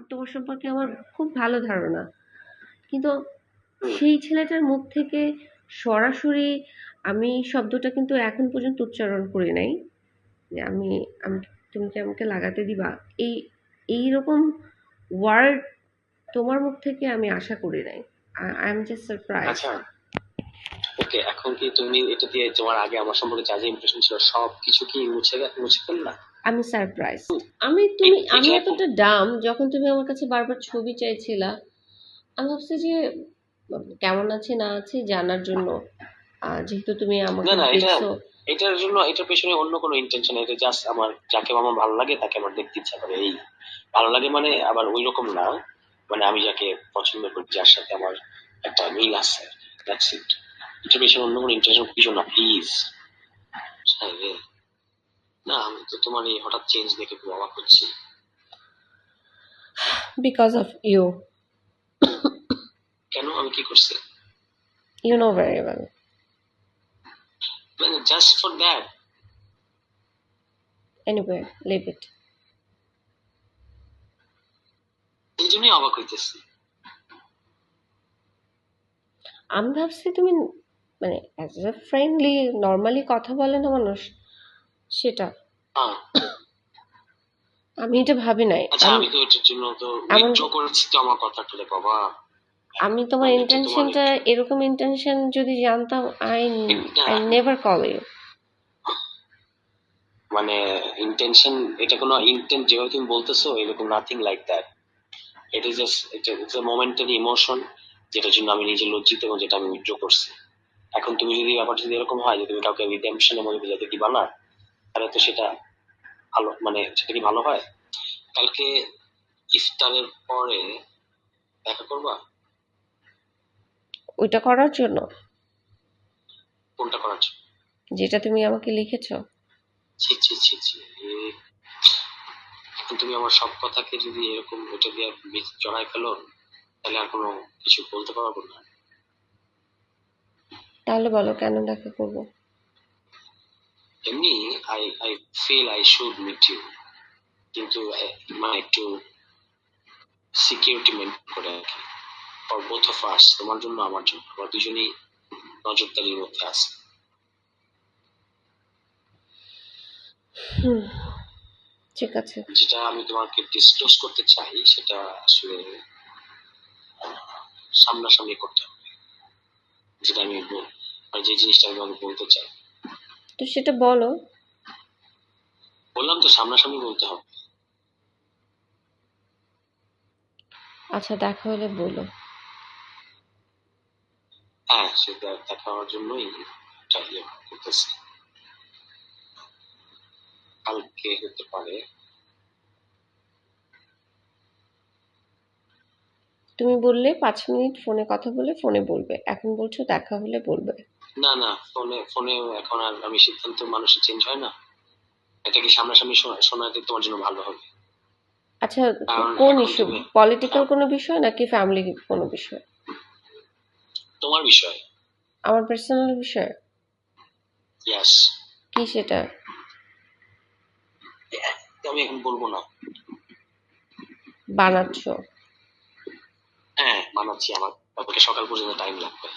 তোমার সম্পর্কে আমার খুব ভালো ধারণা, কিন্তু সেই ছেলেটার মুখ থেকে সরাসরি আমি শব্দটা কিন্তু এখন পর্যন্ত উচ্চারণ করি নাই যে আমি আমি তুমি কি আমাকে লাগাতে দিবা, এই এইরকম ওয়ার্ড তোমার মুখ থেকে আমি আশা করি নাই। I am just surprise. আচ্ছা ওকে, এখন কি তুমি এটা দিয়ে তোমার আগে আমার সম্পর্কে যা যা ইমপ্রেশন ছিল সব কিছু কি মুছে ফেললা? আমি সারপ্রাইজ। আমি এতটা ডাম, যখন তুমি আমার কাছে বারবার ছবি চাইছিলা, আমি ভাবছি যে কেমন আছে না আছে জানার জন্য, যেহেতু তুমি আমাকে না দেখছো। এটার জন্য এটার পেছনে অন্য কোনো ইন্টেনশন, এটা জাস্ট আমার যাকে আমার ভালো লাগে তাকে আমার দেখতে ইচ্ছা করে, এই ভালো লাগে মানে আবার ওই রকম না, মানে আমি যাকে পছন্দ করি যার সাথে আমার একটা মিল আছে, দ্যাটস ইট। এটার পেছনে অন্য কোনো ইন্টেনশন কিছু না, প্লিজ। না আমি তো তোমার এই হঠাৎ চেঞ্জ দেখে খুব অবাক হচ্ছি। Because of you. কেন, আমি কি করছি? You know very well. মানে just for that? Anyway, leave it. এই জন্যই অবাক হইতেছি। আমি ভাবছি তুমি মানে অ্যাজ এ ফ্রেন্ডলি নর্মালি কথা বলে না মানুষ, সেটা আমি এটা ভাবি নাই। আচ্ছা আমি তো এটার জন্য তো উইথড্র করেছি তো আমার কথাটা বাবা। আমি তোমার ইন্টেনশনটা এরকম ইন্টেনশন যদি জানতাম, আই নেভার কল ইউ। মানে ইন্টেনশন, এটা কোনো ইন্টেন্ট যেভাবে তুমি বলতেছো এরকম nothing like that. It is just it's a momentary emotion, যেটার জন্য আমি নিজে লজ্জিত এবং যেটা আমি উইথড্র করছি। এখন তুমি যদি ব্যাপারটা যদি এরকম হয় যে তুমি কাউকে রিডেম্পশনের মধ্যে বোঝাতে দিবা না, তাহলে তো সেটা ভালো, মানে সেটা কি ভালো হয়? কালকে ইফতারের পরে দেখা করবা? ওইটা করার জন্য? কোনটা করার জন্য? যেটা তুমি আমাকে লিখেছো। ছি ছি ছি ছি, এখন তুমি আমার সব কথাকে যদি এরকম ওইটা দিয়ে জড়াই ফেলো, তাহলে আর কোনো কিছু বলতে পারবো না। তাহলে বলো কেন দেখা করব? এমনি I I feel I should meet you, কিন্তু মানে একটু সিকিউরিটি মেনটেন করে আর কি, ফর বোথ অফ আস, তোমার জন্য আমার জন্য, আমরা দুজনেই নজরদারির মধ্যে আছে। ঠিক আছে। যেটা আমি তোমাকে ডিসক্লোজ করতে চাই সেটা আসলে সামনাসামনি করতে হবে, যেটা আমি মানে যে জিনিসটা আমি তোমাকে বলতে চাই। তো সেটা বলো। বললাম তো সামনাসামনি বলতে হবে। আচ্ছা দেখা হলে বলো। হ্যাঁ সেটা দেখার জন্যই চাইলে করতেছি। কালকে হতে পারে। তুমি বললে 5 মিনিট ফোনে কথা বলে ফোনে বলবে, এখন বলছো দেখা হলে বলবে। না ফোনে এখন আর আমি সিদ্ধান্ত মানুষের চেঞ্জ হয় না, এটা কি সামনাসামনি শোনাতে তোমার জন্য ভালো হবে। আচ্ছা কোন ইস্যু? পলিটিক্যাল কোনো বিষয় নাকি ফ্যামিলি কোনো বিষয়? তোমার বিষয়। আমার পার্সোনাল বিষয়? ইয়েস। কি সেটা? আমি এখন বলবো না। বানাচ্ছো? হ্যাঁ বানাচ্ছি, আমার কালকে সকাল পর্যন্ত টাইম লাগবে।